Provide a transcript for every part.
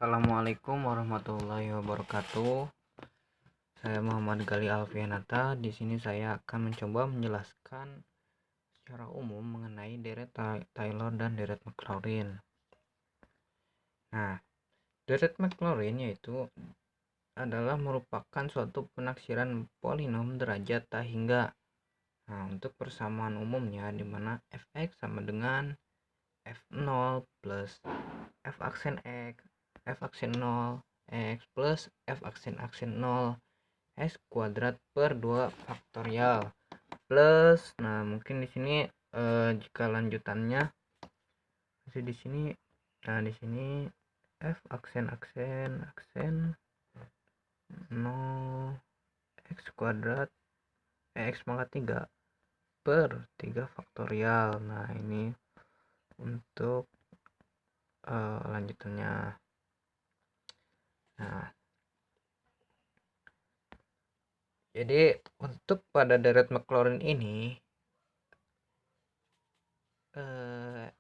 Assalamualaikum warahmatullahi wabarakatuh. Saya Muhammad Gali Alfianata. Di sini saya akan mencoba menjelaskan secara umum mengenai deret Taylor dan deret Maclaurin. Nah, deret Maclaurin yaitu adalah merupakan suatu penaksiran polinom derajat tak hingga. Nah, untuk persamaan umumnya di mana fx sama dengan f0 plus f aksen x, f aksen 0, x plus f aksen 0 x kuadrat per 2 faktorial plus, nah mungkin di sini jika lanjutannya masih di sini, nah di sini f aksen 0 x kuadrat x pangkat 3 per 3 faktorial. Nah ini untuk lanjutannya. Nah, jadi untuk pada deret Maclaurin ini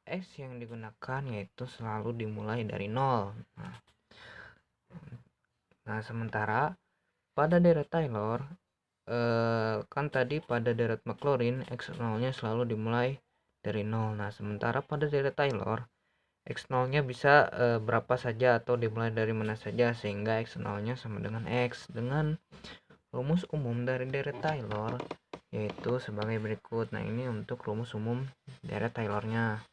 x yang digunakan yaitu selalu dimulai dari 0. Nah sementara pada deret Taylor kan tadi pada deret Maclaurin x0 nya selalu dimulai dari 0. Nah sementara pada deret Taylor x0 nya bisa berapa saja atau dimulai dari mana saja, sehingga x0 nya sama dengan x dengan rumus umum dari deret Taylor yaitu sebagai berikut. Nah ini untuk rumus umum deret Taylornya.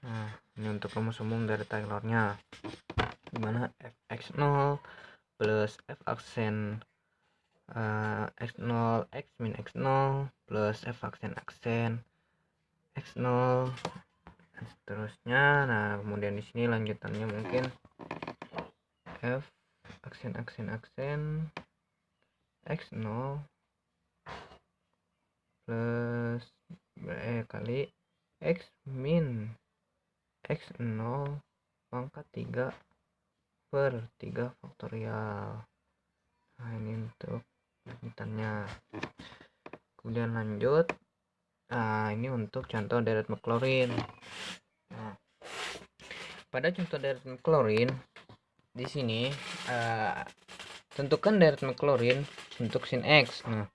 Nah ini untuk rumus umum dari Taylornya, dimana fx0 plus f aksen x0 x min x0 plus f aksen x0 dan seterusnya. Nah kemudian di sini lanjutannya mungkin f aksen x0 plus kali x min x0 pangkat 3 per 3 faktorial. Nah ini untuk lanjutannya. Kemudian lanjut, nah ini untuk contoh deret Maclaurin. Nah pada contoh deret Maclaurin di sini tentukan deret Maclaurin untuk sin x. Nah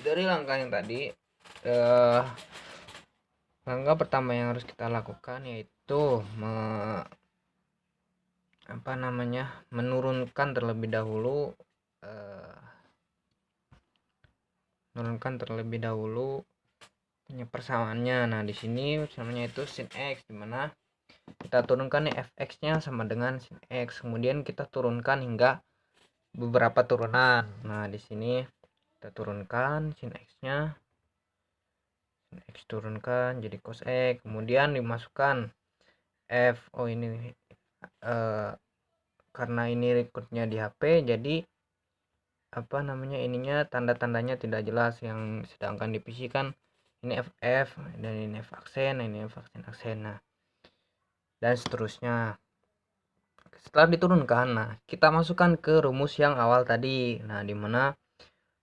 dari langkah yang tadi, langkah pertama yang harus kita lakukan yaitu menurunkan terlebih dahulu persamaannya. Nah di sini persamaannya itu sin x, dimana kita turunkan nih fx-nya sama dengan sin x, kemudian kita turunkan hingga beberapa turunan. Nah di sini kita turunkan sin x-nya, sin x turunkan jadi cos x, kemudian dimasukkan f. Oh ini karena ini recordnya di HP, jadi ininya tanda-tandanya tidak jelas, yang sedangkan di PC kan ini FF dan ini F aksen, ini F aksen. Nah dan seterusnya. Setelah diturunkan, nah kita masukkan ke rumus yang awal tadi. Nah dimana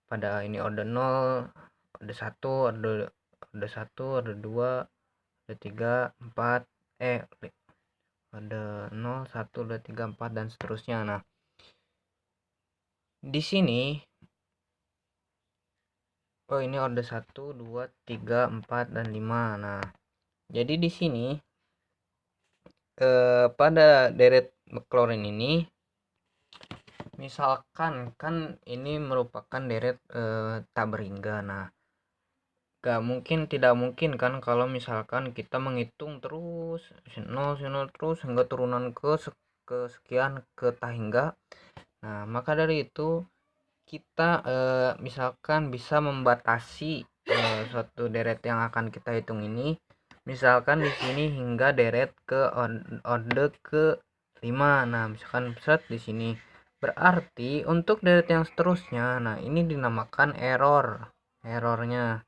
pada ini order 0, order 1, order 1, order 2, order 3, 4, order 0, 1, 2, 3, 4 dan seterusnya. Nah di sini ini order 1, 2, 3, 4 dan 5. Nah jadi di sini pada deret Maclaurin ini, misalkan kan ini merupakan deret tak berhingga. Nah tidak mungkin kan kalau misalkan kita menghitung terus 0 terus hingga turunan ke sekian ke tak hingga. Nah maka dari itu kita misalkan bisa membatasi suatu deret yang akan kita hitung ini, misalkan di sini hingga deret ke order ke 5. Nah misalkan set di sini, berarti untuk deret yang seterusnya, nah ini dinamakan errornya.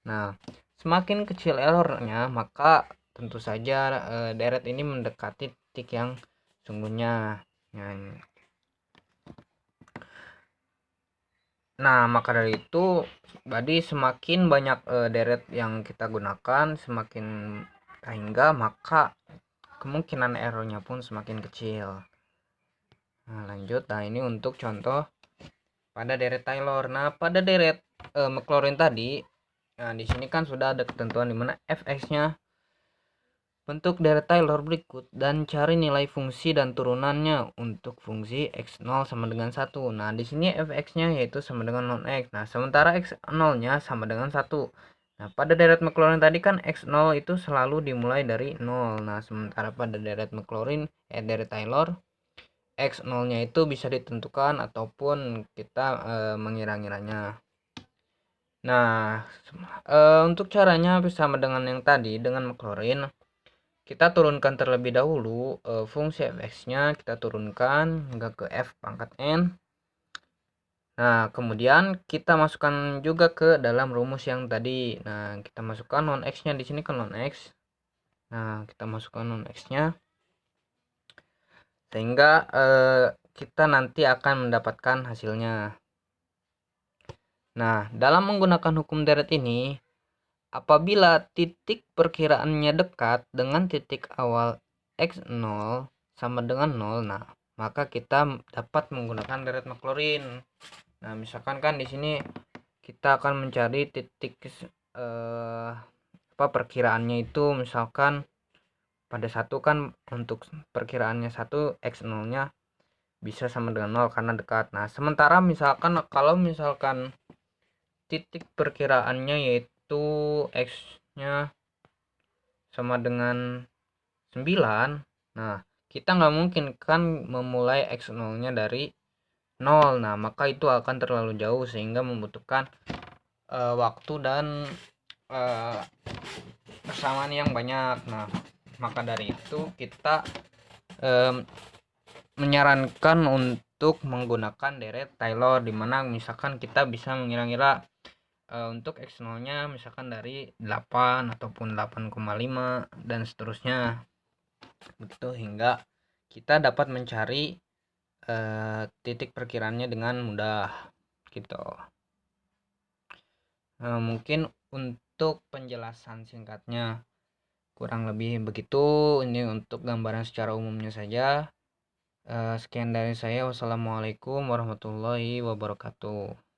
Nah semakin kecil errornya, maka tentu saja deret ini mendekati titik yang sungguhnya. Nah maka dari itu, semakin banyak deret yang kita gunakan, semakin sehingga maka kemungkinan errornya pun semakin kecil. Nah, lanjut. Nah, ini untuk contoh pada deret Taylor. Nah, pada deret Maclaurin tadi, nah di sini kan sudah ada ketentuan dimana fx-nya bentuk deret Taylor berikut dan cari nilai fungsi dan turunannya untuk fungsi x0 sama dengan 1. Nah, di sini fx-nya yaitu sama dengan non x. Nah, sementara x0-nya sama dengan 1. Nah, pada deret Maclaurin tadi kan x0 itu selalu dimulai dari 0. Nah, sementara pada deret Maclaurin deret Taylor x0-nya itu bisa ditentukan ataupun kita mengira-ngiranya. Nah, untuk caranya sama dengan yang tadi dengan Maclaurin, kita turunkan terlebih dahulu fungsi fx-nya, kita turunkan hingga ke f pangkat n. Nah, kemudian kita masukkan juga ke dalam rumus yang tadi. Nah, kita masukkan non x-nya di sini kan non x. Nah, kita masukkan non x-nya sehingga kita nanti akan mendapatkan hasilnya. Nah, dalam menggunakan hukum deret ini, apabila titik perkiraannya dekat dengan titik awal x0 sama dengan 0, nah, maka kita dapat menggunakan deret Maclaurin. Nah, misalkan kan di sini kita akan mencari titik perkiraannya itu, misalkan pada 1 kan untuk perkiraannya 1 x0-nya bisa sama dengan 0 karena dekat. Nah, sementara misalkan kalau misalkan titik perkiraannya yaitu x-nya sama dengan 9. Nah, kita nggak mungkin kan memulai x0-nya dari 0. Nah, maka itu akan terlalu jauh sehingga membutuhkan waktu dan persamaan yang banyak. Nah, maka dari itu kita menyarankan untuk menggunakan deret Taylor, dimana misalkan kita bisa mengira-ngira untuk x0-nya misalkan dari 8 ataupun 8,5 dan seterusnya, begitu hingga kita dapat mencari titik perkiraannya dengan mudah gitu. Mungkin untuk penjelasan singkatnya kurang lebih begitu. Ini untuk gambaran secara umumnya saja. Sekian dari saya. Wassalamualaikum warahmatullahi wabarakatuh.